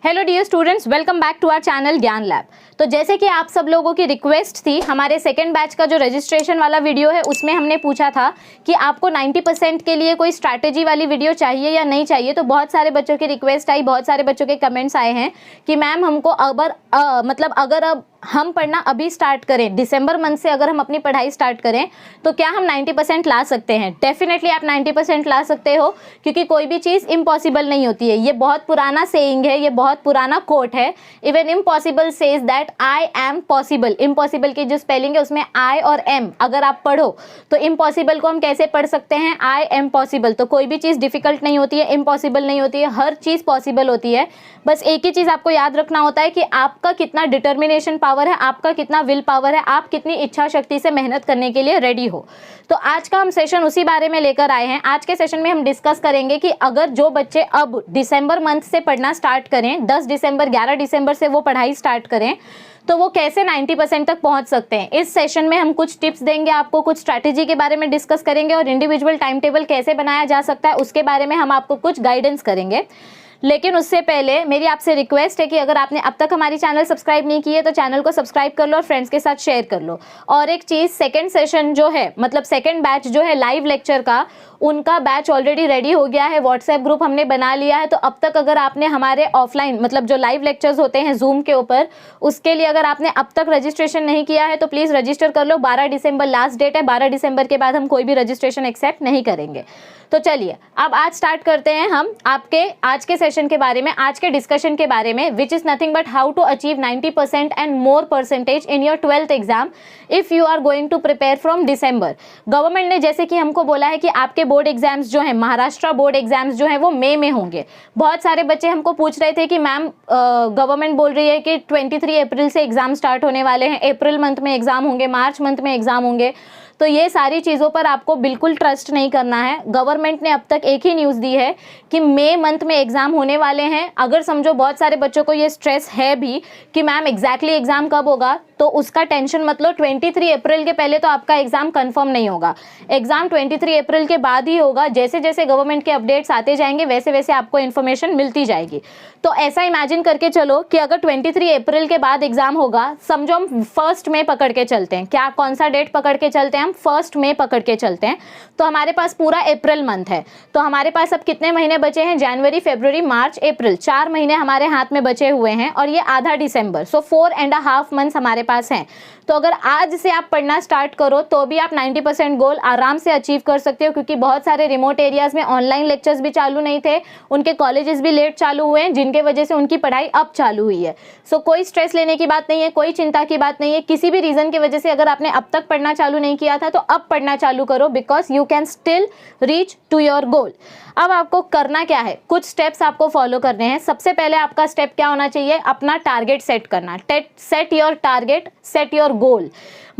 Hello dear students, welcome back to our channel Gyan lab. तो जैसे कि आप सब लोगों की रिक्वेस्ट थी, हमारे सेकंड बैच का जो रजिस्ट्रेशन वाला वीडियो है उसमें हमने पूछा था कि आपको 90% के लिए कोई स्ट्रैटेजी वाली वीडियो चाहिए या नहीं चाहिए। तो बहुत सारे बच्चों की रिक्वेस्ट आई, बहुत सारे बच्चों के कमेंट्स आए हैं कि मैम हमको अगर अब हम पढ़ना अभी स्टार्ट करें, दिसंबर मंथ से अगर हम अपनी पढ़ाई स्टार्ट करें तो क्या हम 90% ला सकते हैं। डेफिनेटली आप 90% ला सकते हो, क्योंकि कोई भी चीज़ इम्पॉसिबल नहीं होती है। ये बहुत पुराना सेइंग है, ये बहुत पुराना कोट है। Even impossible says that I am possible. Impossible की जो स्पेलिंग है उसमें आई और एम अगर आप पढ़ो तो इम्पॉसिबल को हम कैसे पढ़ सकते हैं, आई एम पॉसिबल। तो कोई भी चीज़ डिफिकल्ट नहीं होती है, इम्पॉसिबल नहीं होती है, हर चीज़ पॉसिबल होती है। बस एक ही चीज़ आपको याद रखना होता है कि आपका कितना डिटर्मिनेशन पावर है, आपका कितना विल पावर है, आप कितनी इच्छा शक्ति से मेहनत करने के लिए रेडी हो। तो आज का हम सेशन उसी बारे में लेकर आए हैं। आज के सेशन में हम डिस्कस करेंगे कि अगर जो बच्चे अब दिसंबर मंथ से पढ़ना स्टार्ट करें, 10 दिसंबर 11 दिसंबर से वो पढ़ाई स्टार्ट करें, तो वो कैसे 90% तक पहुंच सकते हैं। इस सेशन में हम कुछ टिप्स देंगे आपको, कुछ स्ट्रैटेजी के बारे में डिस्कस करेंगे और इंडिविजुअल टाइम टेबल कैसे बनाया जा सकता है उसके बारे में हम आपको कुछ गाइडेंस करेंगे। लेकिन उससे पहले मेरी आपसे रिक्वेस्ट है कि अगर आपने अब तक हमारी चैनल सब्सक्राइब नहीं की है तो चैनल को सब्सक्राइब कर लो और फ्रेंड्स के साथ शेयर कर लो। और एक चीज़, सेकंड सेशन जो है, मतलब सेकंड बैच जो है लाइव लेक्चर का, उनका बैच ऑलरेडी रेडी हो गया है। व्हाट्सएप ग्रुप हमने बना लिया है। तो अब तक अगर आपने हमारे ऑफलाइन मतलब जो लाइव लेक्चर्स होते हैं जूम के ऊपर, उसके लिए अगर आपने अब तक रजिस्ट्रेशन नहीं किया है तो प्लीज़ रजिस्टर कर लो। 12 दिसंबर लास्ट डेट है। 12 दिसंबर के बाद हम कोई भी रजिस्ट्रेशन एक्सेप्ट नहीं करेंगे। तो चलिए अब आज स्टार्ट करते हैं हम आपके आज के सेशन के बारे में, आज के डिस्कशन के बारे में, which is nothing but how to achieve 90% and more percentage in your 12th exam if you are going to prepare from December. Government ने जैसे कि हमको बोला है कि आपके बोर्ड एग्जाम्स जो हैं, महाराष्ट्र बोर्ड एग्जाम्स जो हैं वो मई में होंगे। बहुत सारे बच्चे हमको पूछ रहे थे कि मैम गवर्नमेंट बोल रही है कि 23 अप्रैल से एग्जाम स्टार्ट होने वाले हैं, अप्रैल मंथ में एग्जाम होंगे, मार्च मंथ में एग्जाम होंगे। तो ये सारी चीज़ों पर आपको बिल्कुल ट्रस्ट नहीं करना है। गवर्नमेंट ने अब तक एक ही न्यूज़ दी है कि मई मंथ में एग्ज़ाम होने वाले हैं। अगर समझो बहुत सारे बच्चों को ये स्ट्रेस है भी कि मैम एग्जैक्टली एग्ज़ाम कब होगा, तो उसका टेंशन मत लो। 23 अप्रैल के पहले तो आपका एग्ज़ाम कंफर्म नहीं होगा। एग्ज़ाम 23 अप्रैल के बाद ही होगा। जैसे जैसे गवर्नमेंट के अपडेट्स आते जाएंगे वैसे वैसे आपको इन्फॉर्मेशन मिलती जाएगी। तो ऐसा इमेजिन करके चलो कि अगर 23 अप्रैल के बाद एग्ज़ाम होगा, समझो हम 1 मई पकड़ के चलते हैं। क्या, कौन सा डेट पकड़ के चलते हैं हम? 1 मई पकड़ के चलते हैं। तो हमारे पास पूरा अप्रैल मंथ है। तो हमारे पास अब कितने महीने बचे हैं? जनवरी, फरवरी, मार्च, अप्रैल, 4 महीने हमारे हाथ में बचे हुए हैं और ये आधा दिसंबर। सो 4.5 मंथ्स हमारे पास हैं। तो अगर आज से आप पढ़ना स्टार्ट करो तो भी आप 90% गोल आराम से अचीव कर सकते हो, क्योंकि बहुत सारे रिमोट एरियाज़ में ऑनलाइन लेक्चर्स भी चालू नहीं थे, उनके कॉलेजेस भी लेट चालू हुए हैं, जिनके वजह से उनकी पढ़ाई अब चालू हुई है। सो कोई स्ट्रेस लेने की बात नहीं है, कोई चिंता की बात नहीं है। किसी भी रीज़न की वजह से अगर आपने अब तक पढ़ना चालू नहीं किया था तो अब पढ़ना चालू करो, because you can still reach to your goal. अब आपको करना क्या है, कुछ स्टेप्स आपको फॉलो करने हैं। सबसे पहले आपका स्टेप क्या होना चाहिए? अपना टारगेट सेट करना। Set your target, set your goal.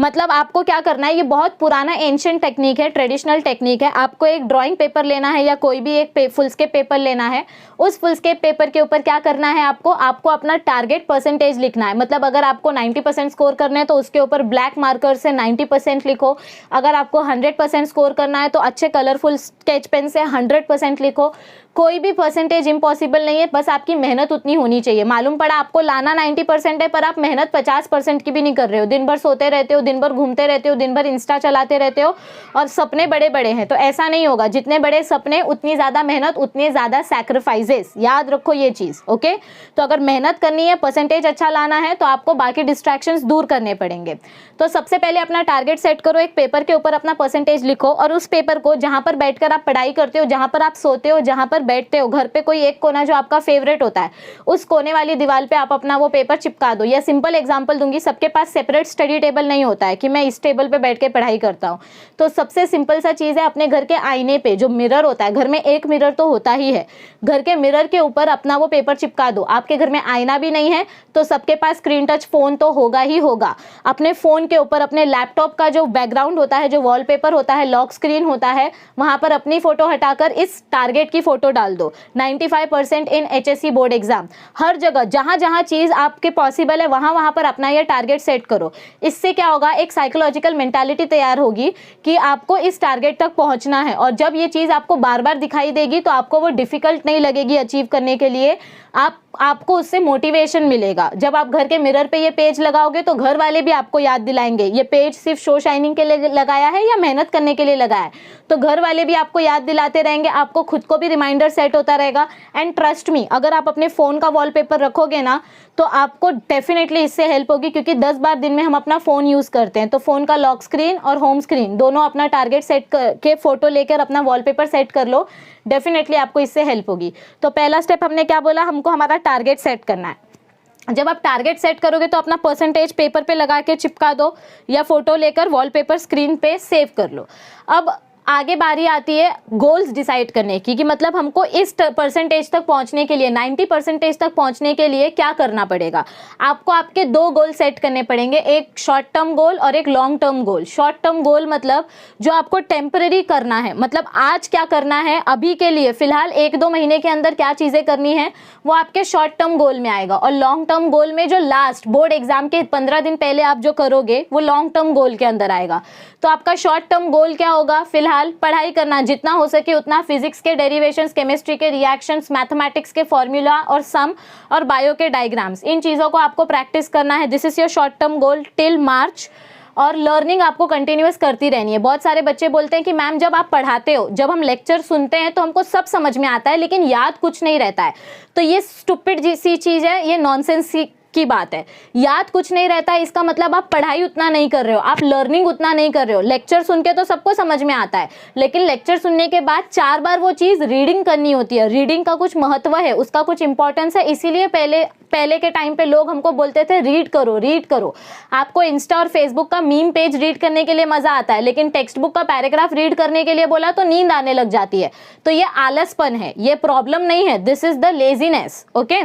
मतलब आपको क्या करना है, ये बहुत पुराना एंशिएंट टेक्निक है, ट्रेडिशनल टेक्निक है। आपको एक ड्राइंग पेपर लेना है या कोई भी एक फुलस्केप पेपर लेना है। उस फुलस्केप पेपर के ऊपर क्या करना है, आपको अपना टारगेट परसेंटेज लिखना है। मतलब अगर आपको 90% स्कोर करना है तो उसके ऊपर ब्लैक मार्कर से 90% लिखो। अगर आपको 100% स्कोर करना है तो अच्छे कलरफुल स्केच पेन से 100% लिखो। कोई भी परसेंटेज इम्पॉसिबल नहीं है, बस आपकी मेहनत उतनी होनी चाहिए। मालूम पड़ा आपको लाना 90% है पर आप मेहनत 50% की भी नहीं कर रहे हो, दिन भर सोते रहते हो, दिन भर घूमते रहते हो, दिन भर इंस्टा चलाते रहते हो और सपने बड़े बड़े हैं। तो ऐसा नहीं होगा। जितने बड़े सपने उतनी ज़्यादा मेहनत, उतने ज़्यादा सैक्रिफाइसेस। याद रखो ये चीज़, ओके। तो अगर मेहनत करनी है, परसेंटेज अच्छा लाना है, तो आपको बाकी डिस्ट्रैक्शंस दूर करने पड़ेंगे। तो सबसे पहले अपना टारगेट सेट करो, एक पेपर के ऊपर अपना परसेंटेज लिखो और उस पेपर को जहाँ पर बैठकर आप पढ़ाई करते हो, जहाँ पर आप सोते हो, जहाँ पर बैठते हो, घर पे कोई एक कोना जो आपका फेवरेट होता है, उस कोने वाली दीवार पे आप अपना वो पेपर चिपका दो। या सिंपल एग्जांपल दूंगी, सबके पास सेपरेट स्टडी टेबल नहीं होता है कि मैं इस टेबल पे बैठ के पढ़ाई करता हूँ। तो सबसे सिंपल सा चीज़ है, अपने घर के आईने पे जो मिरर होता है, घर में एक मिरर तो होता ही है, घर के मिरर के ऊपर अपना वो पेपर चिपका दो। आपके घर में आईना भी नहीं है तो सबके पास स्क्रीन टच फोन तो होगा ही होगा। अपने फ़ोन के ऊपर, अपने लैपटॉप का जो बैकग्राउंड होता है, जो वॉलपेपर होता है, लॉक स्क्रीन होता है, वहाँ पर अपनी फ़ोटो हटाकर इस टारगेट की फ़ोटो डाल दो। 95% इन HSC बोर्ड एग्जाम। हर जगह जहाँ जहाँ चीज़ आपके पॉसिबल है वहाँ वहाँ पर अपना ये टारगेट सेट करो। इससे क्या होगा, एक साइकोलॉजिकल मेंटालिटी तैयार होगी कि आपको इस टारगेट तक पहुँचना है। और जब ये चीज़ आपको बार बार दिखाई देगी तो आपको वो डिफ़िकल्ट नहीं लगेगी अचीव करने के लिए। आपको उससे मोटिवेशन मिलेगा। जब आप घर के मिरर पे ये पेज लगाओगे तो घर वाले भी आपको याद दिलाएंगे ये पेज सिर्फ शो शाइनिंग के लिए लगाया है या मेहनत करने के लिए लगाया है, तो घर वाले भी आपको याद दिलाते रहेंगे, आपको खुद को भी रिमाइंडर सेट होता रहेगा। एंड ट्रस्ट मी, अगर आप अपने फ़ोन का वॉलपेपर रखोगे ना तो आपको डेफिनेटली इससे हेल्प होगी, क्योंकि 10 बार दिन में हम अपना फ़ोन यूज़ करते हैं, तो फ़ोन का लॉक स्क्रीन और होम स्क्रीन दोनों अपना टारगेट सेट करके फ़ोटो लेकर अपना वॉलपेपर सेट कर लो, डेफिनेटली आपको इससे हेल्प होगी। तो पहला स्टेप हमने क्या बोला, हमको हमारा टारगेट सेट करना है। जब आप टारगेट सेट करोगे तो अपना परसेंटेज पेपर पे लगा के चिपका दो या फोटो लेकर वॉलपेपर स्क्रीन पे सेव कर लो। अब आगे बारी आती है गोल्स डिसाइड करने की, कि मतलब हमको इस परसेंटेज तक पहुंचने के लिए 90% तक पहुंचने के लिए क्या करना पड़ेगा। आपको आपके 2 गोल सेट करने पड़ेंगे, एक शॉर्ट टर्म गोल और एक long term goal. Short term goal मतलब जो आपको टेम्पररी करना है, मतलब आज क्या करना है, अभी के लिए फिलहाल 1-2 महीने के अंदर क्या चीज़ें करनी है, वो आपके शॉर्ट टर्म गोल में आएगा। और लॉन्ग टर्म गोल में जो लास्ट बोर्ड एग्जाम के 15 दिन पहले आप जो करोगे वो लॉन्ग टर्म गोल के अंदर आएगा। तो आपका शॉर्ट टर्म गोल क्या होगा, फिलहाल पढ़ाई करना, जितना हो सके उतना फिजिक्स के डेरिवेशंस, केमिस्ट्री के रिएक्शंस, मैथमेटिक्स के फॉर्मूला और सम और बायो के डायग्राम्स, इन चीज़ों को आपको प्रैक्टिस करना है। This is your short term goal till March. और लर्निंग आपको कंटिन्यूअस करती रहनी है। बहुत सारे बच्चे बोलते हैं कि मैम जब आप पढ़ाते हो, जब हम लेक्चर सुनते हैं तो हमको सब समझ में आता है लेकिन याद कुछ नहीं रहता है। तो ये स्टूपिड सी चीज़ है, ये नॉनसेंस की बात है। याद कुछ नहीं रहता है इसका मतलब आप पढ़ाई उतना नहीं कर रहे हो, आप लर्निंग उतना नहीं कर रहे हो। लेक्चर सुन के तो सबको समझ में आता है, लेकिन लेक्चर सुनने के बाद 4 बार वो चीज़ रीडिंग करनी होती है। रीडिंग का कुछ महत्व है, उसका कुछ इंपॉर्टेंस है, इसीलिए पहले के टाइम पे लोग हमको बोलते थे रीड करो रीड करो। आपको इंस्टा और फेसबुक का मीम पेज रीड करने के लिए मजा आता है, लेकिन टेक्स्ट बुक का पैराग्राफ रीड करने के लिए बोला तो नींद आने लग जाती है। तो ये आलसपन है, ये प्रॉब्लम नहीं है, this is the laziness. Okay,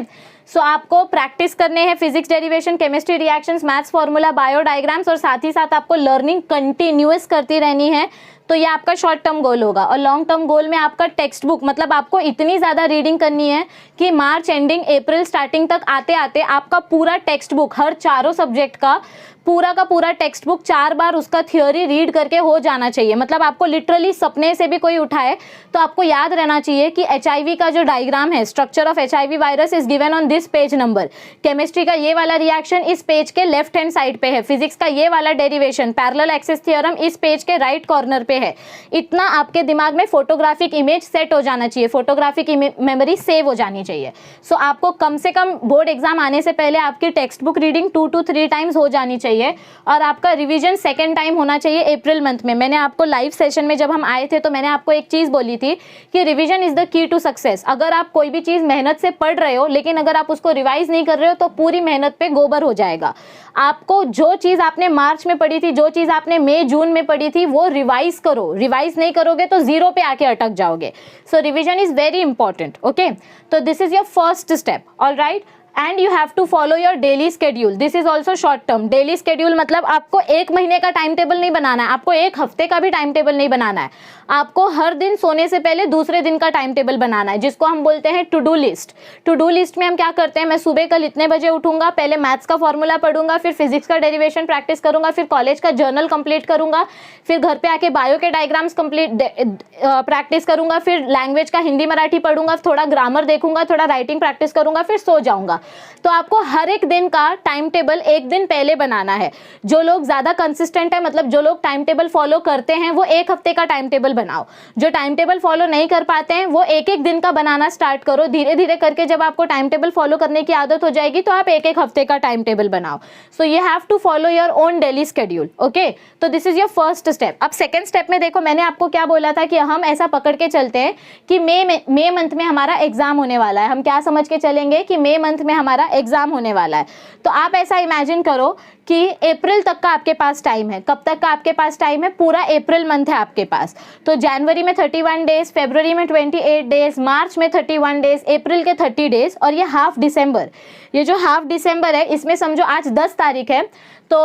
so आपको प्रैक्टिस करने हैं physics derivation, chemistry reactions, maths formula, bio diagrams, और साथ ही साथ आपको लर्निंग कंटिन्यूअस करती रहनी है। तो ये आपका शॉर्ट टर्म गोल होगा। और लॉन्ग टर्म गोल में आपका टेक्स्ट बुक, मतलब आपको इतनी ज़्यादा रीडिंग करनी है कि मार्च एंडिंग अप्रैल स्टार्टिंग तक आते आते आपका पूरा टेक्स्ट बुक, हर चारों सब्जेक्ट का पूरा टेक्स्ट बुक 4 बार उसका थियोरी रीड करके हो जाना चाहिए। मतलब आपको लिटरली सपने से भी कोई उठाए तो आपको याद रहना चाहिए कि HIV का जो डायग्राम है, structure of HIV virus is given on this page number. Chemistry का ये वाला रिएक्शन इस पेज के लेफ्ट हैंड साइड पे है। फिजिक्स का ये वाला डेरिवेशन, पैरेलल एक्सिस थ्योरम, इस पेज के राइट कॉर्नर पे है। इतना आपके दिमाग में फोटोग्राफिक इमेज सेट हो जाना चाहिए, फोटोग्राफिक मेमोरी सेव हो जानी चाहिए। सो आपको कम से कम बोर्ड एग्जाम आने से पहले आपकी text book reading 2 to 3 times हो जानी चाहिए। और आपका रिवीजन 2nd टाइम होना चाहिए अप्रैल मंथ में। मैंने आपको लाइव सेशन में जब हम आए थे तो मैंने आपको एक चीज़ बोली थी कि revision is the key to success. अगर आप कोई भी चीज़ मेहनत से पढ़ रहे हो लेकिन अगर आप उसको रिवाइज नहीं कर रहे हो तो पूरी मेहनत पे गोबर हो जाएगा। आपको जो चीज़ आपने मार्च में पढ़ी थी, जो चीज़ आपने मई जून में पढ़ी थी, वो रिवाइज करो। रिवाइज नहीं करोगे तो 0 पे आके अटक जाओगे। So revision is very important. Okay, तो this is your first step. All right, and you have to follow your daily schedule. This is also short term. Daily schedule मतलब आपको 1 महीने का टाइम टेबल नहीं बनाना है, आपको 1 हफ्ते का भी टाइम टेबल नहीं बनाना है। आपको हर दिन सोने से पहले दूसरे दिन का टाइम टेबल बनाना है, जिसको हम बोलते हैं to do list. To do list में हम क्या करते हैं, मैं सुबह कल इतने बजे उठूंगा, पहले मैथ्स का फॉर्मूला पढ़ूंगा, फिर फिजिक्स का डेरिवेशन प्रैक्टिस करूंगा, फिर कॉलेज का जर्नल कंप्लीट करूंगा, फिर घर पे आके बायो के डायग्राम्स कंप्लीट प्रैक्टिस करूंगा, फिर लैंग्वेज का हिंदी मराठी पढ़ूंगा, थोड़ा ग्रामर देखूंगा, थोड़ा राइटिंग प्रैक्टिस करूंगा, फिर सो जाऊंगा। तो आपको हर एक दिन का टाइम टेबल 1 दिन पहले बनाना है। जो लोग ज़्यादा कंसिस्टेंट है, मतलब जो लोग टाइम टेबल फॉलो करते हैं, वो 1 हफ्ते का टाइम टेबल बनाओ। जो टाइम टेबल फॉलो नहीं कर पाते हैं वो 1-1 दिन का बनाना स्टार्ट करो। धीरे धीरे करके जब आपको टाइम टेबल फॉलो करने की आदत हो जाएगी तो आप 1-1 हफ्ते का टाइम टेबल बनाओ। So you have to follow your own daily schedule. Okay, तो this is your first step. अब सेकेंड स्टेप में देखो, मैंने आपको क्या बोला था कि हम ऐसा पकड़ के चलते हैं कि मई मंथ में हमारा एग्जाम होने वाला है। हम क्या समझ के चलेंगे कि मई मंथ में हमारा एग्जाम होने वाला है। तो आप ऐसा इमेजिन करो कि अप्रैल तक का आपके पास टाइम है। कब तक का आपके पास टाइम है? पूरा अप्रैल मंथ है आपके पास। तो जनवरी में 31 डेज, फरवरी में 28 डेज, मार्च में 31 डेज, अप्रैल के 30 डेज, और ये हाफ दिसंबर। ये जो हाफ दिसंबर है इसमें समझो आज 10 तारीख है, तो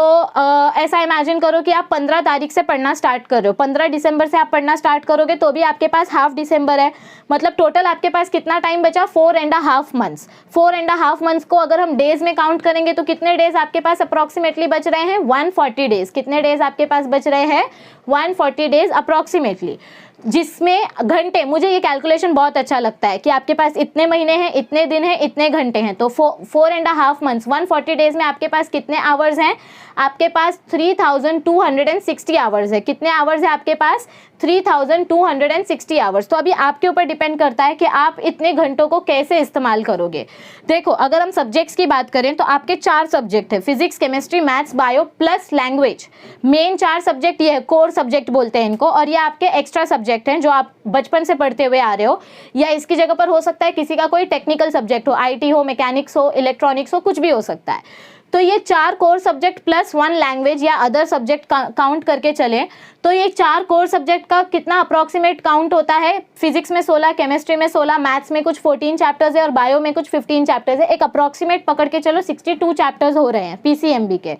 ऐसा इमेजिन करो कि आप 15 तारीख से पढ़ना स्टार्ट कर रहे हो। 15 दिसंबर से आप पढ़ना स्टार्ट करोगे तो भी आपके पास हाफ दिसंबर है। मतलब टोटल आपके पास कितना टाइम बचा? 4.5 मंथ्स। 4.5 मंथ्स को अगर हम डेज में काउंट करेंगे तो कितने डेज आपके पास अप्रॉक्सीमेटली बच रहे हैं? 140 डेज। कितने डेज आपके पास बच रहे हैं? 140 डेज अप्रॉक्सीमेटली। जिसमें घंटे, मुझे ये कैलकुलेशन बहुत अच्छा लगता है कि आपके पास इतने महीने हैं, इतने दिन हैं, इतने घंटे हैं, तो 4.5 मंथ्स 140 डेज में आपके पास कितने आवर्स हैं? आपके पास 3260 आवर्स है। कितने आवर्स है आपके पास? 3260 आवर्स। तो अभी आपके ऊपर डिपेंड करता है कि आप इतने घंटों को कैसे इस्तेमाल करोगे। देखो, अगर हम सब्जेक्ट्स की बात करें तो आपके 4 सब्जेक्ट है, physics, chemistry, maths, bio plus language. Main 4 subject ये है, कोर सब्जेक्ट बोलते हैं इनको, और ये आपके एक्स्ट्रा सब्जेक्ट हैं जो आप बचपन से पढ़ते हुए आ रहे हो, या इसकी जगह पर हो सकता है किसी का कोई टेक्निकल सब्जेक्ट हो, IT हो, मैकेनिक्स हो, इलेक्ट्रॉनिक्स हो, कुछ भी हो सकता है। तो ये 4 कोर सब्जेक्ट प्लस 1 लैंग्वेज या अदर सब्जेक्ट काउंट करके चलें तो ये 4 कोर सब्जेक्ट का कितना अप्रॉक्सीमेट काउंट होता है? फिजिक्स में 16, केमिस्ट्री में 16, मैथ्स में कुछ 14 चैप्टर्स है और बायो में कुछ 15 चैप्टर्स है। एक अप्रॉक्सीमेट पकड़ के चलो 62 चैप्टर्स हो रहे हैं PCMB के,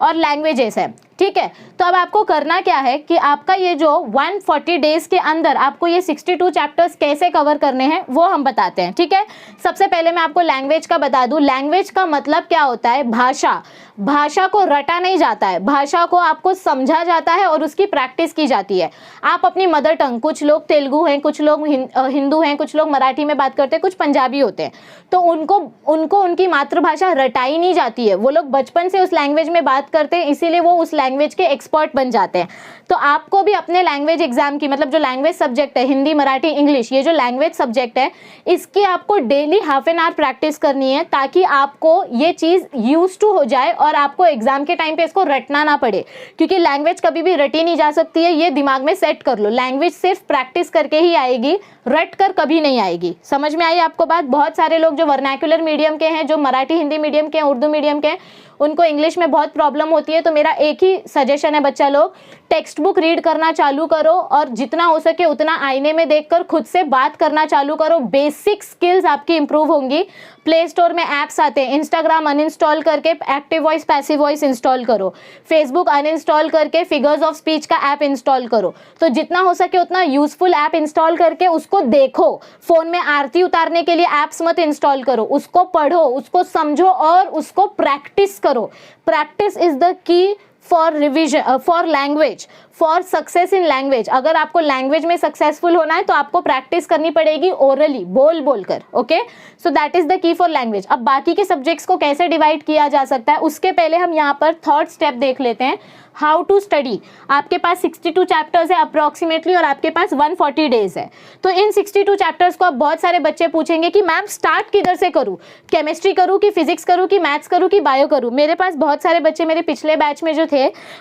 और लैंग्वेजेस है, ठीक है। तो अब आपको करना क्या है कि आपका ये जो 140 डेज के अंदर आपको ये 62 चैप्टर्स कैसे कवर करने हैं वो हम बताते हैं, ठीक है। सबसे पहले मैं आपको लैंग्वेज का बता दूं। लैंग्वेज का मतलब क्या होता है? भाषा। भाषा को रटा नहीं जाता है, भाषा को आपको समझा जाता है और उसकी प्रैक्टिस की जाती है। आप अपनी मदर टंग, कुछ लोग तेलुगु हैं, कुछ लोग हिंदू हैं, कुछ लोग मराठी में बात करते हैं, कुछ पंजाबी होते हैं, तो उनको उनकी मातृभाषा रटाई नहीं जाती है। वो लोग बचपन से उस लैंग्वेज में बात करते हैं, इसीलिए वो उस लैंग्वेज के एक्सपर्ट बन जाते हैं। तो आपको भी अपने लैंग्वेज एग्जाम की, मतलब जो लैंग्वेज सब्जेक्ट है, हिंदी, मराठी, इंग्लिश, ये जो लैंग्वेज सब्जेक्ट है, इसकी आपको daily half an hour practice करनी है, ताकि आपको ये चीज़ यूज टू हो जाए और आपको एग्जाम के टाइम पे इसको रटना ना पड़े, क्योंकि लैंग्वेज कभी भी रटी नहीं जा सकती है। ये दिमाग में सेट कर लो, लैंग्वेज सिर्फ प्रैक्टिस करके ही आएगी, रट कर कभी नहीं आएगी। समझ में आई आपको बात? बहुत सारे लोग जो वर्नैक्युलर मीडियम के हैं, जो मराठी हिंदी मीडियम के हैं, उर्दू मीडियम के हैं, उनको इंग्लिश में बहुत प्रॉब्लम होती है। तो मेरा एक ही सजेशन है, बच्चा लोग टेक्स्ट बुक रीड करना चालू करो और जितना हो सके उतना आईने में देखकर खुद से बात करना चालू करो। बेसिक स्किल्स आपकी इंप्रूव होंगी। प्ले स्टोर में ऐप्स आते हैं, इंस्टाग्राम अनइंस्टॉल करके active voice, passive voice install करो, फेसबुक अनइंस्टॉल करके फिगर्स ऑफ स्पीच का ऐप इंस्टॉल करो। तो जितना हो सके उतना यूजफुल ऐप इंस्टॉल करके उसको देखो। फोन में आरती उतारने के लिए ऐप्स मत इंस्टॉल करो, उसको पढ़ो, उसको समझो और उसको प्रैक्टिस करो। प्रैक्टिस इज द की for revision, for language, for success in language. अगर आपको लैंग्वेज में सक्सेसफुल होना है तो आपको प्रैक्टिस करनी पड़ेगी ओरली, बोल बोल कर। Okay, so that is the की फॉर लैंग्वेज। अब बाकी के सब्जेक्ट्स को कैसे डिवाइड किया जा सकता है उसके पहले हम यहाँ पर थर्ड स्टेप देख लेते हैं, हाउ टू स्टडी। आपके पास 62 चैप्टर्स है अप्रॉक्सीमेटली और आपके पास 140 डेज है। तो इन 62 चैप्टर्स को अब बहुत सारे बच्चे पूछेंगे कि मैम स्टार्ट किधर से करूँ, केमिस्ट्री करूँ कि फिजिक्स करूँ कि मैथ्स करूँ कि बायो करूँ। मेरे पास बहुत सारे बच्चे मेरे पिछले बैच में जो थे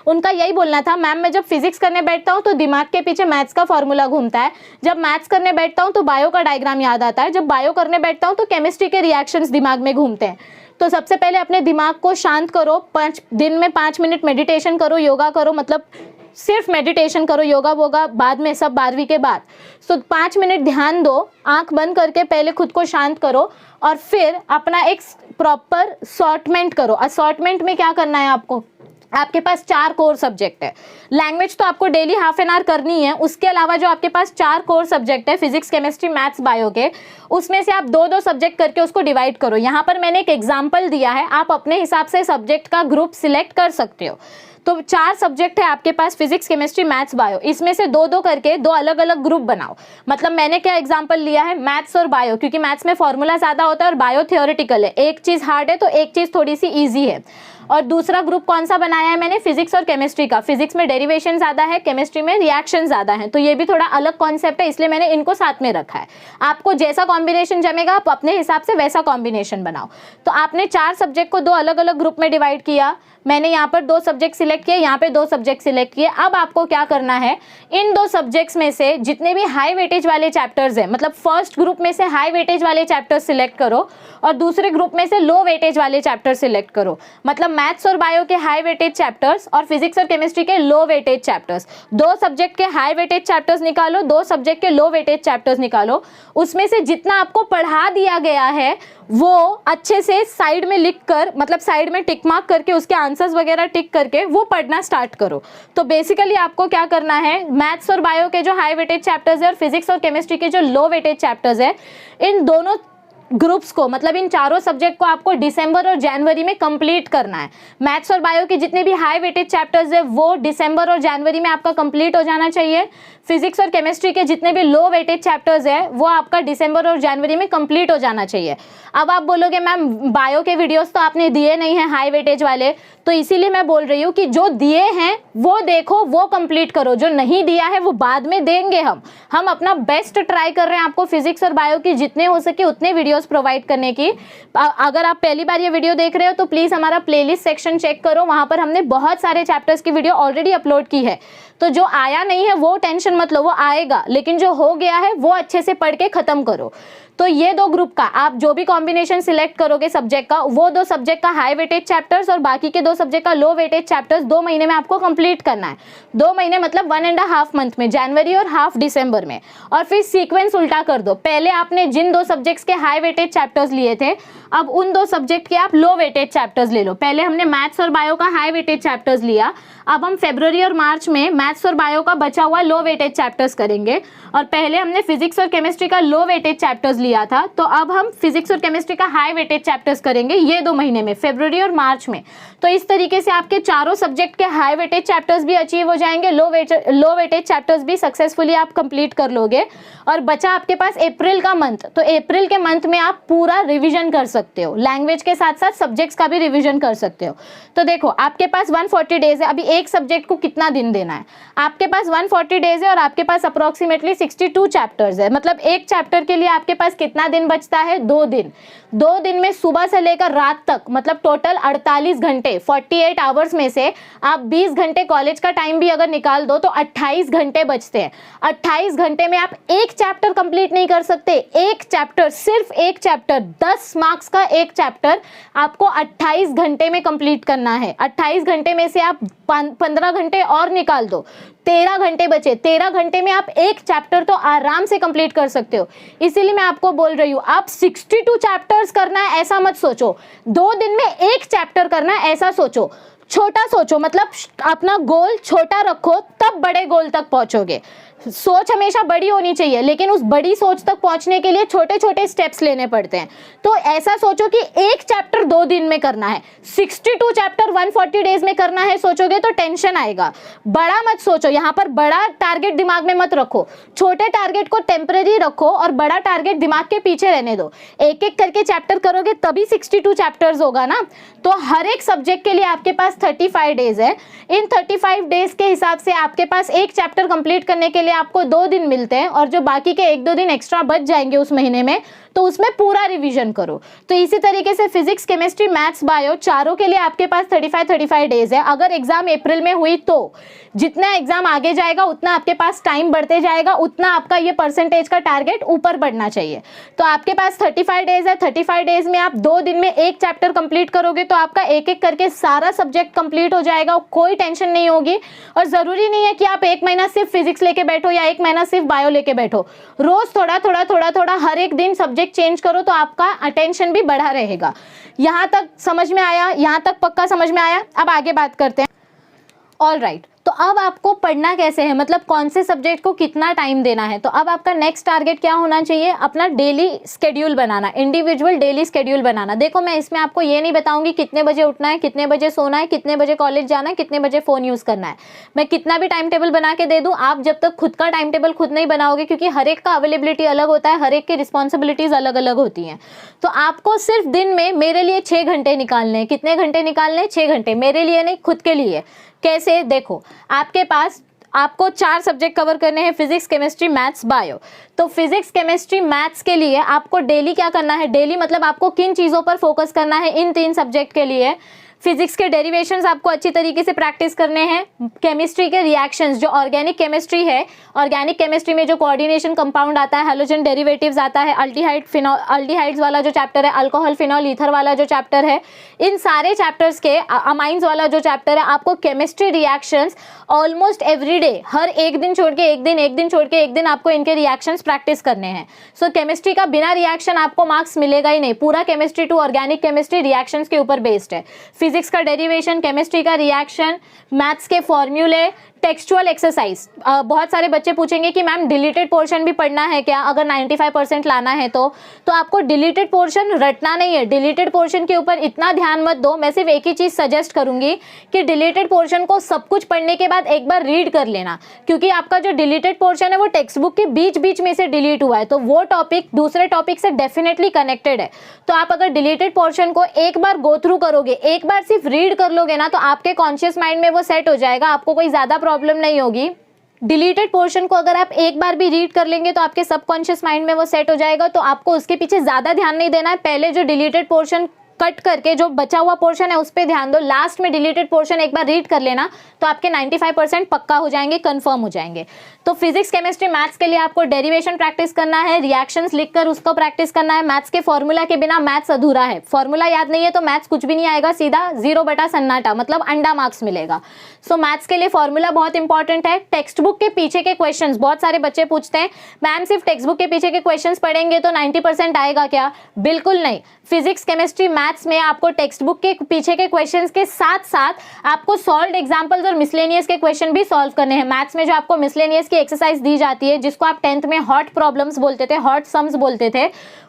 उनका यही बोलना था, मैम मैं जब फिजिक्स करने बैठता हूँ तो दिमाग के पीछे मैथ्स का फॉर्मूला घूमता है, जब मैथ्स करने बैठता हूँ तो बायो का डायग्राम याद आता है, जब बायो करने बैठता हूँ तो केमिस्ट्री के रिएक्शंस दिमाग में घूमते हैं। तो सबसे पहले अपने दिमाग को शांत करो, 5 दिन में 5 मिनट मेडिटेशन करो, योगा करो, मतलब सिर्फ मेडिटेशन करो, योगा वोगा बाद में, सब 12वीं के बाद। तो 5 मिनट ध्यान दो, आंख बंद करके पहले खुद को शांत करो और फिर अपना एक प्रॉपर सॉर्टमेंट करो। असॉर्टमेंट में क्या करना है आपको? आपके पास 4 कोर सब्जेक्ट है। लैंग्वेज तो आपको डेली हाफ एन आवर करनी है, उसके अलावा जो आपके पास 4 कोर सब्जेक्ट है, फिजिक्स, केमिस्ट्री, मैथ्स, बायो के, उसमें से आप 2-2 सब्जेक्ट करके उसको डिवाइड करो। यहाँ पर मैंने एक एग्जाम्पल दिया है, आप अपने हिसाब से सब्जेक्ट का ग्रुप सिलेक्ट कर सकते हो। तो 4 सब्जेक्ट है आपके पास, फिजिक्स, केमिस्ट्री, मैथ्स, बायो, इसमें से 2-2 करके 2 अलग अलग ग्रुप बनाओ। मतलब मैंने क्या एग्जांपल लिया है, मैथ्स और बायो, क्योंकि मैथ्स में फॉर्मूला ज़्यादा होता है और बायो थियोरेटिकल है, एक चीज़ हार्ड है तो एक चीज़ थोड़ी सी ईजी है। और दूसरा ग्रुप कौन सा बनाया है मैंने? फिजिक्स और केमिस्ट्री का। फिजिक्स में डेरिवेशन ज़्यादा है, केमिस्ट्री में रिएक्शन ज़्यादा है, तो ये भी थोड़ा अलग कॉन्सेप्ट है, इसलिए मैंने इनको साथ में रखा है। आपको जैसा कॉम्बिनेशन जमेगा आप अपने हिसाब से वैसा कॉम्बिनेशन बनाओ। तो आपने 4 सब्जेक्ट को 2 अलग अलग ग्रुप में डिवाइड किया, मैंने यहाँ पर 2 सब्जेक्ट सिलेक्ट किए, यहाँ पे 2 सब्जेक्ट सिलेक्ट किए। अब आपको क्या करना है, इन 2 सब्जेक्ट्स में से जितने भी हाई वेटेज वाले चैप्टर्स हैं, मतलब फर्स्ट ग्रुप में से हाई वेटेज वाले चैप्टर्स सिलेक्ट करो और दूसरे ग्रुप में से लो वेटेज वाले चैप्टर्स सिलेक्ट करो। मतलब मैथ्स और बायो के हाई वेटेज चैप्टर्स और फिजिक्स और केमिस्ट्री के लो वेटेज चैप्टर्स। 2 सब्जेक्ट के हाई वेटेज चैप्टर्स निकालो, 2 सब्जेक्ट के लो वेटेज चैप्टर्स निकालो। उसमें से जितना आपको पढ़ा दिया गया है वो अच्छे से साइड में लिख कर, मतलब साइड में टिक मार्क करके उसके आंसर्स वगैरह टिक करके वो पढ़ना स्टार्ट करो। तो बेसिकली आपको क्या करना है, मैथ्स और बायो के जो हाई वेटेज चैप्टर्स है और फिजिक्स और केमिस्ट्री के जो लो वेटेज चैप्टर्स है, इन दोनों ग्रुप्स को, मतलब इन चारों सब्जेक्ट को आपको दिसंबर और जनवरी में कंप्लीट करना है। मैथ्स और बायो के जितने भी हाई वेटेज चैप्टर्स है वो दिसंबर और जनवरी में आपका कंप्लीट हो जाना चाहिए। फिजिक्स और केमिस्ट्री के जितने भी लो वेटेज चैप्टर्स है वो आपका दिसंबर और जनवरी में कंप्लीट हो जाना चाहिए। अब आप बोलोगे मैम बायो के वीडियोस तो आपने दिए नहीं हैं हाई वेटेज वाले, तो इसीलिए मैं बोल रही हूँ कि जो दिए हैं वो देखो, वो कंप्लीट करो, जो नहीं दिया है वो बाद में देंगे। हम अपना बेस्ट ट्राई कर रहे हैं आपको फिजिक्स और बायो की जितने हो सके उतने वीडियोस प्रोवाइड करने की। अगर आप पहली बार ये वीडियो देख रहे हो तो प्लीज हमारा प्लेलिस्ट सेक्शन चेक करो, वहां पर हमने बहुत सारे चैप्टर्स की वीडियो ऑलरेडी अपलोड की है। तो जो आया नहीं है वो टेंशन मत लो, वो आएगा, लेकिन जो हो गया है वो अच्छे से पढ़ के खत्म करो। तो ये दो ग्रुप का आप जो भी कॉम्बिनेशन सिलेक्ट करोगे सब्जेक्ट का, वो दो सब्जेक्ट का हाई वेटेज चैप्टर्स और बाकी के दो सब्जेक्ट का लो वेटेज चैप्टर्स 2 महीने में आपको कंप्लीट करना है। 2 महीने मतलब 1.5 मंथ में, जनवरी और हाफ दिसंबर में। और फिर सीक्वेंस उल्टा कर दो, पहले आपने जिन 2 सब्जेक्ट्स के हाई वेटेज चैप्टर्स लिए थे अब उन 2 सब्जेक्ट के आप लो वेटेज चैप्टर्स ले लो। पहले हमने मैथ्स और बायो का हाई वेटेज चैप्टर्स लिया, अब हम फरवरी और मार्च में मैथ्स और बायो का बचा हुआ लो वेटेज चैप्टर्स करेंगे। और पहले हमने फिजिक्स और केमिस्ट्री का लो वेटेज चैप्टर्स लिया था, तो अब हम फिजिक्स और केमिस्ट्री का हाई वेटेज चैप्टर्स करेंगे ये 2 महीने में, फरवरी और मार्च में। तो इस तरीके से आपके चारों सब्जेक्ट के हाई वेटेज चैप्टर्स भी अचीव हो जाएंगे, लो वेटेज चैप्टर्स भी सक्सेसफुली आप कंप्लीट कर लोगे। और बचा आपके पास अप्रैल का मंथ, तो अप्रैल के मंथ में आप पूरा रिविजन कर सकते हो, लैंग्वेज के साथ साथ सब्जेक्ट्स का भी रिविजन कर सकते हो। तो देखो आपके पास 140 डेज है, अभी एक सब्जेक्ट को कितना दिन देना है, आपके पास 140 डेज है और आपके पास अप्रोक्सीमेटली 62 चैप्टर्स है, मतलब एक चैप्टर के लिए आपके पास कितना दिन बचता है, 2 दिन। 2 दिन में सुबह से लेकर रात तक, मतलब टोटल 48 घंटे, 48 आवर्स में से आप 20 घंटे कॉलेज का टाइम भी अगर निकाल दो तो 28 घंटे बचते हैं। 28 घंटे में आप एक चैप्टर कंप्लीट नहीं कर सकते, एक चैप्टर, सिर्फ एक चैप्टर, 10 मार्क्स का एक चैप्टर आपको 28 घंटे में कंप्लीट करना है। 28 घंटे में से आप 15 घंटे और निकाल दो, 13 घंटे बचे। 13 घंटे में आप एक चैप्टर तो आराम से कंप्लीट कर सकते हो। इसीलिए मैं आपको बोल रही हूँ आप 62 चैप्टर्स करना है ऐसा मत सोचो, 2 दिन में एक चैप्टर करना है ऐसा सोचो। छोटा सोचो, मतलब अपना गोल छोटा रखो, तब बड़े गोल तक पहुंचोगे। सोच हमेशा बड़ी होनी चाहिए, लेकिन उस बड़ी सोच तक पहुंचने के लिए छोटे छोटे स्टेप्स लेने पड़ते हैं। तो ऐसा सोचो कि एक चैप्टर 2 दिन में करना है, 62 चैप्टर 140 डेज में करना है सोचोगे तो टेंशन आएगा। बड़ा मत सोचो, यहाँ पर बड़ा टारगेट दिमाग में मत रखो, छोटे टारगेट को टेम्पररी रखो और बड़ा टारगेट दिमाग के पीछे रहने दो। एक एक करके चैप्टर करोगे तभी 62 चैप्टर्स होगा ना। तो हर एक सब्जेक्ट के लिए आपके पास 35 डेज है। इन 35 डेज के हिसाब से आपके पास एक चैप्टर कंप्लीट करने के लिए आपको 2 दिन मिलते हैं, और जो बाकी के 1-2 दिन एक्स्ट्रा बच जाएंगे उस महीने में, तो उसमें पूरा रिवीजन करो। तो इसी तरीके से फिजिक्स, केमिस्ट्री, मैथ्स, बायो चारों के लिए आपके पास 35 डेज है। अगर एग्जाम अप्रैल में हुई तो जितना एग्जाम आगे जाएगा उतना आपके पास टाइम बढ़ते जाएगा, उतना आपका ये परसेंटेज का टारगेट ऊपर बढ़ना चाहिए। तो आपके पास 35 डेज है, 35 डेज में आप 2 दिन में एक चैप्टर कंप्लीट करोगे तो आपका एक एक करके सारा सब्जेक्ट कंप्लीट हो जाएगा, कोई टेंशन नहीं होगी। और जरूरी नहीं है कि आप 1 महीना सिर्फ फिजिक्स लेके बैठो या 1 महीना सिर्फ बायो लेके बैठो, रोज थोड़ा थोड़ा हर एक दिन सब्जेक्ट चेंज करो तो आपका अटेंशन भी बढ़ा रहेगा। यहां तक समझ में आया? यहां तक पक्का समझ में आया? अब आगे बात करते हैं। ऑल राइट, तो अब आपको पढ़ना कैसे है, मतलब कौन से सब्जेक्ट को कितना टाइम देना है। तो अब आपका नेक्स्ट टारगेट क्या होना चाहिए, अपना डेली स्केड्यूल बनाना, इंडिविजुअल डेली स्केड्यूल बनाना। देखो मैं इसमें आपको ये नहीं बताऊंगी कितने बजे उठना है, कितने बजे सोना है, कितने बजे कॉलेज जाना है, कितने बजे फ़ोन यूज़ करना है। मैं कितना भी टाइम टेबल बना के दे दूँ, आप जब तक खुद का टाइम टेबल खुद नहीं बनाओगे, क्योंकि हर एक का अवेलेबिलिटी अलग होता है, हर एक की रिस्पॉन्सिबिलिटीज़ अलग अलग होती हैं। तो आपको सिर्फ दिन में मेरे लिए 6 घंटे निकालने हैं। कितने घंटे निकालने हैं? 6 घंटे, मेरे लिए नहीं, खुद के लिए। कैसे? देखो आपके पास आपको 4 सब्जेक्ट कवर करने हैं, फिजिक्स, केमिस्ट्री, मैथ्स, बायो। तो फिजिक्स, केमिस्ट्री, मैथ्स के लिए आपको डेली क्या करना है, डेली मतलब आपको किन चीज़ों पर फोकस करना है इन 3 सब्जेक्ट के लिए। फिजिक्स के डेरिवेशंस आपको अच्छी तरीके से प्रैक्टिस करने हैं। केमिस्ट्री के रिएक्शंस, जो ऑर्गेनिक केमिस्ट्री है, ऑर्गेनिक केमिस्ट्री में जो कोऑर्डिनेशन कंपाउंड आता है, हैलोजन डेरिवेटिव्स आता है, अल्डिहाइड्स वाला जो चैप्टर है, अल्कोहल, फिनॉल, ईथर वाला जो चैप्टर है, इन सारे चैप्टर्स के, अमाइंस वाला जो चैप्टर है, आपको chemistry reactions almost every day, हर एक दिन छोड़ के एक दिन, एक दिन छोड़ के एक दिन आपको इनके रिएक्शंस प्रैक्टिस करने हैं। सो केमिस्ट्री का बिना रिएक्शन आपको मार्क्स मिलेगा ही नहीं। पूरा chemistry to organic chemistry reactions के ऊपर बेस्ड है। फिजिक्स का डेरिवेशन, केमिस्ट्री का रिएक्शन, मैथ्स के फॉर्मूले, टेक्सचुअल एक्सरसाइज, बहुत सारे बच्चे पूछेंगे कि मैम डिलीटेड पोर्शन भी पढ़ना है क्या अगर 95% लाना है तो आपको डिलीटेड पोर्शन रटना नहीं है। डिलीटेड पोर्शन के ऊपर इतना ध्यान मत दो। मैं सिर्फ एक ही चीज़ सजेस्ट करूंगी कि डिलीटेड पोर्शन को सब कुछ पढ़ने के बाद एक बार रीड कर लेना, क्योंकि आपका जो डिलीटेड पोर्शन है वो टेक्स्ट बुक के बीच बीच में से डिलीट हुआ है, तो वो टॉपिक दूसरे टॉपिक से डेफिनेटली कनेक्टेड है। तो आप अगर डिलीटेड पोर्शन को एक बार गो थ्रू करोगे, एक बार सिर्फ रीड कर लोगे ना, तो आपके कॉन्शियस माइंड में वो सेट हो जाएगा, आपको कोई ज़्यादा प्रॉब्लम नहीं होगी। डिलीटेड पोर्शन को अगर आप एक बार भी रीड कर लेंगे तो आपके सबकॉन्शियस माइंड में वो सेट हो जाएगा, तो आपको उसके पीछे ज़्यादा ध्यान नहीं देना है। पहले जो डिलीटेड पोर्शन कट करके जो बचा हुआ पोर्शन है उस पर ध्यान दो, लास्ट में डिलीटेड पोर्शन एक बार रीड कर लेना तो आपके 95% पक्का हो जाएंगे, कंफर्म हो जाएंगे। तो फिजिक्स, केमिस्ट्री, मैथ्स के लिए आपको डेरिवेशन प्रैक्टिस करना है, रिएक्शंस लिखकर उसको प्रैक्टिस करना है। मैथ्स के फॉर्मूला के बिना मैथ्स अधूरा है, फॉर्मूला याद नहीं है तो मैथ्स कुछ भी नहीं आएगा, सीधा 0 बटा सन्नाटा, मतलब अंडा मार्क्स मिलेगा। सो मैथ्स के लिए फॉर्मूला बहुत इंपॉर्टेंट है। टेक्स्ट बुक के पीछे के क्वेश्चंस, बहुत सारे बच्चे पूछते हैं मैम सिर्फ टेक्स्ट बुक के पीछे के क्वेश्चंस पढ़ेंगे तो 90% आएगा क्या? बिल्कुल नहीं। फिजिक्स, केमिस्ट्री, मैथ्स में आपको टेक्स्ट बुक के पीछे के क्वेश्चंस के साथ साथ आपको सॉल्व्ड एग्जांपल्स और मिसलेनियस के क्वेश्चन भी सॉल्व करने हैं। मैथ्स में जो आपको मिसलेनियस की एक्सरसाइज दी जाती है, जिसको आप 10th में हॉट प्रॉब्लम्स बोलते थे, हॉट सम्स बोलते थे,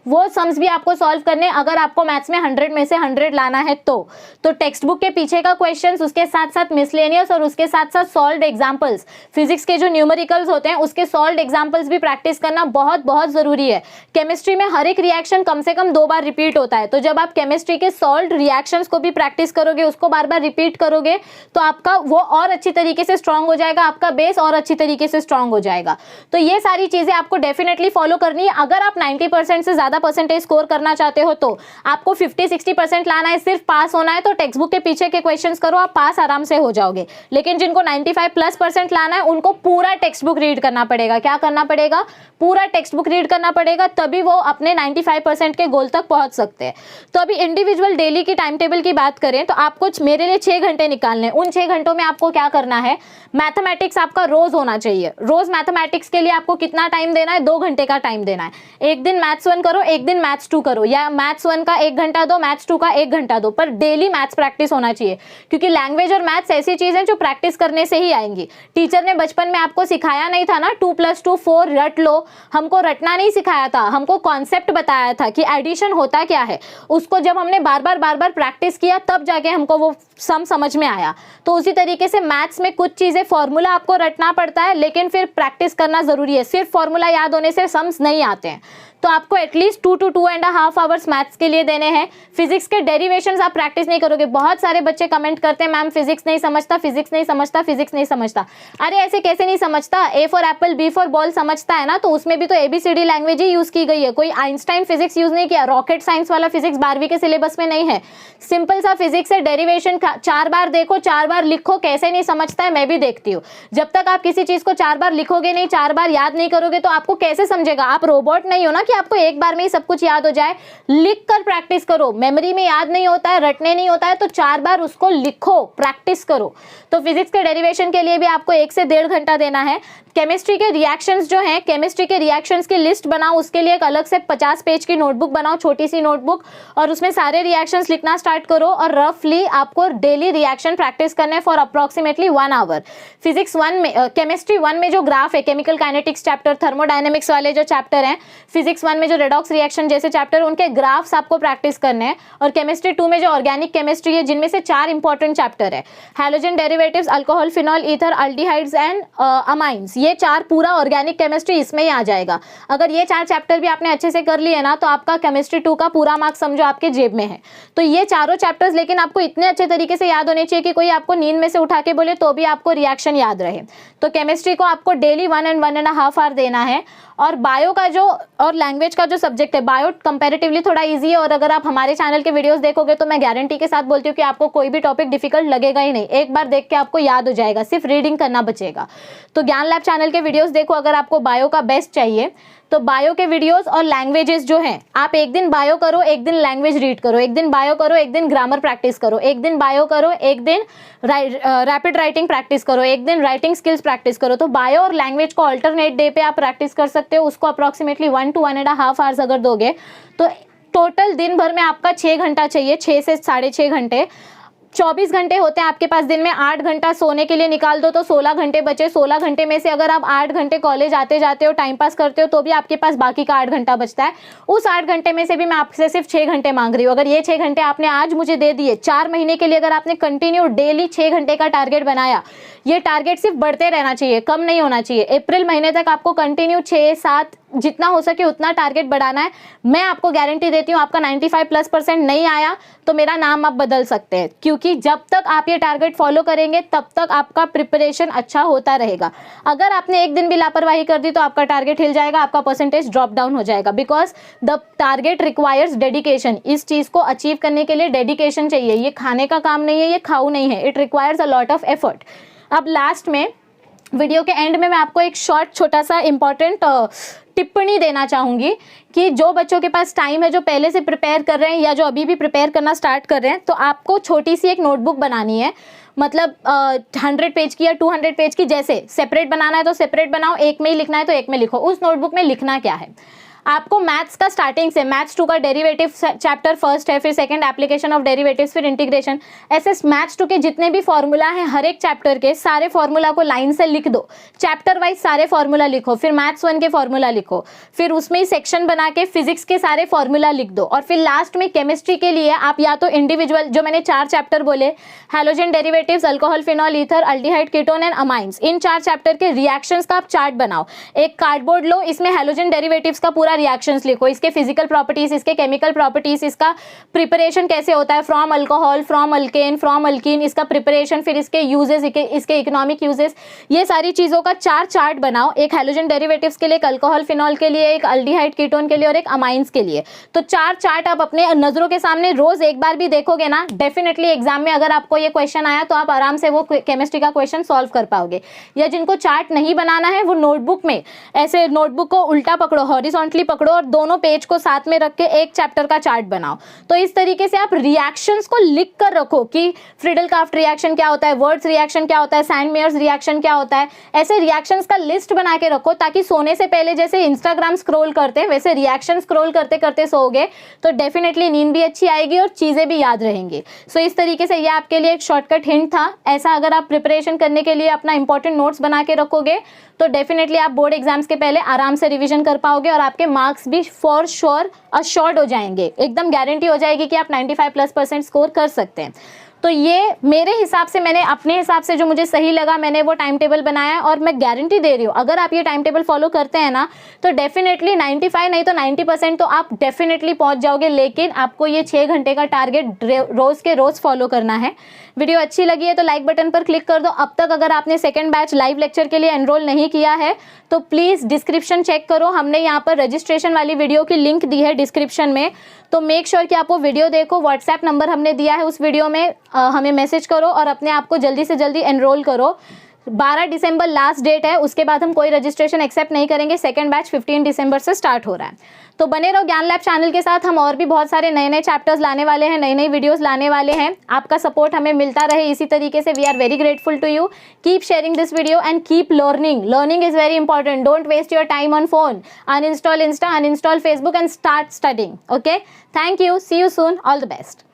वो सम्स भी आपको सॉल्व करने, अगर आपको मैथ्स में 100 में से 100 लाना है तो टेक्स्ट बुक के पीछे का क्वेश्चंस, उसके साथ साथ मिसलेनियस और उसके साथ साथ सॉल्व्ड एग्जांपल्स, फिजिक्स के जो न्यूमेरिकल्स होते हैं उसके सॉल्व्ड एग्जांपल्स भी प्रैक्टिस करना बहुत बहुत जरूरी है। केमिस्ट्री में हर एक रिएक्शन कम से कम 2 बार रिपीट होता है, तो जब आप केमिस्ट्री के सॉल्व्ड रिएक्शंस को भी प्रैक्टिस करोगे, उसको बार बार रिपीट करोगे, तो आपका वो और अच्छी तरीके से स्ट्रांग हो जाएगा, आपका बेस और अच्छी तरीके से स्ट्रांग हो जाएगा। तो ये सारी चीजें आपको डेफिनेटली फॉलो करनी है। अगर आप 90% से ज्यादा परसेंटेज स्कोर करना चाहते हो तो आपको 50-60% लाना है, सिर्फ पास होना है, तो टेक्स्ट बुक के पीछे के क्वेश्चंस करो, आप पास आराम से हो जाओगे। लेकिन जिनको 95+% लाना है उनको पूरा टेक्स्ट बुक रीड करना पड़ेगा। क्या करना पड़ेगा? पूरा टेक्स्ट बुक रीड करना पड़ेगा, तभी वो अपने 95% के गोल तक पहुंच सकते हैं। तो अभी इंडिविजुअल डेली की टाइम टेबल की बात करें तो आपको मेरे लिए 6 घंटे निकालने हैं। उन 6 घंटों में आपको क्या करना है? मैथमेटिक्स आपका रोज होना चाहिए। रोज मैथमेटिक्स के लिए आपको कितना टाइम देना है? 2 घंटे का टाइम देना है। एक दिन मैथ्स 1 करो, एक दिन मैथ्स 2 करो, या मैथ्स 1 का 1 घंटा दो, मैथ्स 2 का 1 घंटा दो, पर डेली मैथ्स प्रैक्टिस होना चाहिए, क्योंकि लैंग्वेज और मैथ्स ऐसी चीज है जो प्रैक्टिस करने से ही आएंगी। टीचर ने बचपन में आपको सिखाया नहीं था ना 2+2 4 रट लो, हमको रटना नहीं सिखाया था, हमको कॉन्सेप्ट बताया था कि एडिशन होता क्या है। उसको जब हमने बार बार प्रैक्टिस किया तब जाके हमको वो सम समझ में आया। तो उसी तरीके से मैथ्स में कुछ चीजें, फॉर्मूला आपको रटना पड़ता है लेकिन फिर प्रैक्टिस करना जरूरी है। सिर्फ फॉर्मूला याद होने से सम्स नहीं आते हैं, तो आपको एटलीस्ट 2 to 2.5 आवर्स मैथ्स के लिए देने हैं। फिजिक्स के डेरिवेशंस आप प्रैक्टिस नहीं करोगे। बहुत सारे बच्चे कमेंट करते हैं मैम फिजिक्स नहीं समझता, फिजिक्स नहीं समझता, फिजिक्स नहीं समझता। अरे ऐसे कैसे नहीं समझता? A for Apple, B for ball समझता है ना, तो उसमें भी तो ABCD लैंग्वेज ही यूज की गई है, कोई आइंस्टाइन फिजिक्स यूज नहीं किया। रॉकेट साइंस वाला फिजिक्स 12वीं के सिलेबस में नहीं है। सिंपल सा फिजिक्स है, डेरिवेशन 4 बार देखो, 4 बार लिखो। कैसे नहीं समझता है मैं भी देखती हूँ। जब तक आप किसी चीज को 4 बार लिखोगे नहीं, 4 बार याद नहीं करोगे तो आपको कैसे समझेगा? आप रोबोट नहीं हो ना कि आपको एक बार में ही सब कुछ याद हो जाए। लिख कर प्रैक्टिस करो। मेमोरी में याद नहीं होता है, रटने नहीं होता है, तो 4 बार उसको लिखो, प्रैक्टिस करो। तो फिजिक्स के डेरिवेशन के लिए भी आपको 1 से 1.5 घंटा देना है। केमिस्ट्री के रिएक्शंस जो हैं, केमिस्ट्री के रिएक्शंस की लिस्ट बनाओ, उसके लिए एक अलग से 50 पेज की नोटबुक बनाओ, छोटी सी नोटबुक, और उसमें सारे रिएक्शंस लिखना स्टार्ट करो। और रफली आपको डेली रिएक्शन प्रैक्टिस करने फॉर अप्रोक्सीमेटली 1 आवर। फिजिक्स 1 में, केमिस्ट्री 1 में जो ग्राफ है, केमिकल काइनेटिक्स चैप्टर, थर्मोडायनेमिक्स वाले जो चैप्टर हैं, फिजिक्स 1 में जो रेडॉक्स रिएक्शन जैसे चैप्टर, उनके ग्राफ्स आपको प्रैक्टिस करने हैं। और केमिस्ट्री 2 में जो ऑर्गेनिक केमिस्ट्री है, जिनमें से 4 इंपॉर्टेंट चैप्टर है, halogen derivatives, alcohol, phenol, ether, aldehydes and amines, ये 4 पूरा ऑर्गेनिक केमिस्ट्री इसमें ही आ जाएगा। अगर ये 4 चैप्टर भी आपने अच्छे से कर लिए ना, तो आपका केमिस्ट्री 2 का पूरा मार्क्स समझो आपके जेब में है। तो ये चारों चैप्टर्स लेकिन आपको इतने अच्छे तरीके से याद होने चाहिए कि कोई आपको नींद में से उठा के बोले तो भी आपको रिएक्शन याद रहे। तो केमिस्ट्री को आपको डेली 1 and 1.5 आवर देना है। और बायो का जो, और लैंग्वेज का जो सब्जेक्ट है, बायो कंपैरेटिवली थोड़ा इजी है, और अगर आप हमारे चैनल के वीडियोस देखोगे तो मैं गारंटी के साथ बोलती हूँ कि आपको कोई भी टॉपिक डिफिकल्ट लगेगा ही नहीं। एक बार देख के आपको याद हो जाएगा, सिर्फ रीडिंग करना बचेगा। तो ज्ञान लैब चैनल के वीडियोस देखो अगर आपको बायो का बेस्ट चाहिए। तो बायो के वीडियोस और लैंग्वेजेस जो हैं, आप एक दिन बायो करो, एक दिन लैंग्वेज रीड करो, एक दिन बायो करो, एक दिन ग्रामर प्रैक्टिस करो, एक दिन बायो करो, एक दिन रैपिड राइटिंग प्रैक्टिस करो, एक दिन राइटिंग स्किल्स प्रैक्टिस करो। तो बायो और लैंग्वेज को अल्टरनेट डे पे आप प्रैक्टिस कर सकते हो। उसको अप्रॉक्सीमेटली 1 to 1.5 आवर्स अगर दोगे तो टोटल दिन भर में आपका 6 घंटा चाहिए, 6 से 6.5 घंटे। 24 घंटे होते हैं आपके पास दिन में, 8 घंटा सोने के लिए निकाल दो तो 16 घंटे बचे। 16 घंटे में से अगर आप 8 घंटे कॉलेज आते जाते हो, टाइम पास करते हो, तो भी आपके पास बाकी का 8 घंटा बचता है। उस 8 घंटे में से भी मैं आपसे सिर्फ 6 घंटे मांग रही हूँ। अगर ये 6 घंटे आपने आज मुझे दे दिए, 4 महीने के लिए अगर आपने कंटिन्यू डेली 6 घंटे का टारगेट बनाया, ये टारगेट सिर्फ बढ़ते रहना चाहिए, कम नहीं होना चाहिए। अप्रैल महीने तक आपको कंटिन्यू 6-7 जितना हो सके उतना टारगेट बढ़ाना है। मैं आपको गारंटी देती हूँ, आपका 95+% नहीं आया तो मेरा नाम आप बदल सकते हैं, क्योंकि जब तक आप ये टारगेट फॉलो करेंगे तब तक आपका प्रिपरेशन अच्छा होता रहेगा। अगर आपने एक दिन भी लापरवाही कर दी तो आपका टारगेट हिल जाएगा, आपका परसेंटेज ड्रॉप डाउन हो जाएगा, because the target requires dedication. इस चीज़ को अचीव करने के लिए डेडिकेशन चाहिए। ये खाने का काम नहीं है, ये खाऊ नहीं है, it requires a lot of effort. अब लास्ट में वीडियो के एंड में मैं आपको एक शॉर्ट छोटा सा इंपॉर्टेंट टिप्पणी देना चाहूँगी कि जो बच्चों के पास टाइम है, जो पहले से प्रिपेयर कर रहे हैं या जो अभी भी प्रिपेयर करना स्टार्ट कर रहे हैं, तो आपको छोटी सी एक नोटबुक बनानी है। मतलब 100 पेज की या 200 पेज की, जैसे सेपरेट बनाना है तो सेपरेट बनाओ, एक में ही लिखना है तो एक में लिखो। उस नोटबुक में लिखना क्या है, आपको मैथ्स का स्टार्टिंग से, मैथ्स 2 का डेरिवेटिव चैप्टर फर्स्ट है, फिर सेकंड एप्लीकेशन ऑफ डेरिवेटिव्स, फिर इंटीग्रेशन, ऐसे मैथ्स 2 के जितने भी फॉर्मूला हैं हर एक चैप्टर के, सारे फॉर्मूला को लाइन से लिख दो। चैप्टर वाइज सारे फॉर्मूला लिखो, फिर मैथ्स 1 के फॉर्मूला लिखो, फिर उसमें ही सेक्शन बना के फिजिक्स के सारे फॉर्मूला लिख दो, और फिर लास्ट में केमिस्ट्री के लिए आप या तो इंडिविजुअल, जो मैंने 4 चैप्टर बोले, halogen derivatives, alcohol, phenol, ether, aldehyde, ketone and amines, in 4 chapter के रिएक्शंस का आप चार्ट बनाओ। एक कार्डबोर्ड लो, इसमें हैलोजन डेरिवेटिव्स का पूरा रिएक्शंस लिखो, इसके फिजिकल प्रॉपर्टीज, इसके केमिकल प्रॉपर्टीज, इसका प्रिपरेशन कैसे होता है, from alcohol, from alkane, from alkyne, इसका प्रिपरेशन, फिर इसके यूजेस, इसके इकोनॉमिक यूजेस, ये सारी चीज़ों का 4 चार्ट बनाओ। एक हैलोजन डेरिवेटिव्स के लिए, एक अल्कोहल फिनॉल के लिए, एक अल्डिहाइड कीटोन के लिए और एक अमाइंस के लिए। तो 4 चार्ट आप अपने नज़रों के सामने रोज एक बार भी देखोगे ना, डेफिनेटली एग्जाम में अगर आपको ये क्वेश्चन आया तो आप आराम से वो केमिस्ट्री का क्वेश्चन सॉल्व कर पाओगे। या जिनको चार्ट नहीं बनाना है, वो नोटबुक में ऐसे नोटबुक को उल्टा पकड़ो, हॉरिजॉन्टली पकड़ो और दोनों पेज को साथ में रख के एक चैप्टर का चार्ट बनाओ। तो इस तरीके से आप रिएक्शंस को लिख कर रखो कि फ्रीडल-क्राफ्ट रिएक्शन क्या होता है, वर्ड्स रिएक्शन क्या होता है, सैंडमेयर्स रिएक्शन क्या होता है, ऐसे रिएक्शंस का लिस्ट बना के रखो, ताकि सोने से पहले जैसे इंस्टाग्राम स्क्रॉल करते हैं वैसे रिएक्शन स्क्रॉल करते करते सोओगे तो डेफिनेटली नींद भी अच्छी आएगी और चीज़ें भी याद रहेंगी। सो इस तरीके से ये आपके लिए एक शॉर्टकट हिंट था। ऐसा अगर आप प्रिपरेशन करने के लिए अपना इंपॉर्टेंट नोट्स बना के रखोगे तो डेफिनेटली आप बोर्ड एग्जाम्स के पहले आराम से रिवीजन कर पाओगे और आपके मार्क्स भी फॉर श्योर अश्योर्ड हो जाएंगे। एकदम गारंटी हो जाएगी कि आप 95+% स्कोर कर सकते हैं। तो ये मेरे हिसाब से, मैंने अपने हिसाब से जो मुझे सही लगा, मैंने वो टाइम टेबल बनाया और मैं गारंटी दे रही हूँ अगर आप ये टाइम टेबल फॉलो करते हैं ना तो डेफिनेटली 95 नहीं तो 90% तो आप डेफिनेटली पहुँच जाओगे। लेकिन आपको ये 6 घंटे का टारगेट रोज़ के रोज़ फॉलो करना है। वीडियो अच्छी लगी है तो लाइक बटन पर क्लिक कर दो। अब तक अगर आपने सेकंड बैच लाइव लेक्चर के लिए एनरोल नहीं किया है तो प्लीज़ डिस्क्रिप्शन चेक करो, हमने यहाँ पर रजिस्ट्रेशन वाली वीडियो की लिंक दी है डिस्क्रिप्शन में, तो मेक श्योर कि आप वो वीडियो देखो। व्हाट्सएप नंबर हमने दिया है उस वीडियो में, हमें मैसेज करो और अपने आप को जल्दी से जल्दी एनरोल करो। 12 दिसंबर लास्ट डेट है, उसके बाद हम कोई रजिस्ट्रेशन एक्सेप्ट नहीं करेंगे। सेकंड बैच 15 दिसंबर से स्टार्ट हो रहा है। तो बने रहो ज्ञान लैब चैनल के साथ, हम और भी बहुत सारे नए नए चैप्टर्स लाने वाले हैं, नई नई वीडियोस लाने वाले हैं। आपका सपोर्ट हमें मिलता रहे इसी तरीके से। We are very grateful to you. Keep sharing this video and keep learning. Learning is very important. Don't waste your time on phone. Uninstall Insta, uninstall Facebook and start studying. Okay, thank you, see you soon, all the best.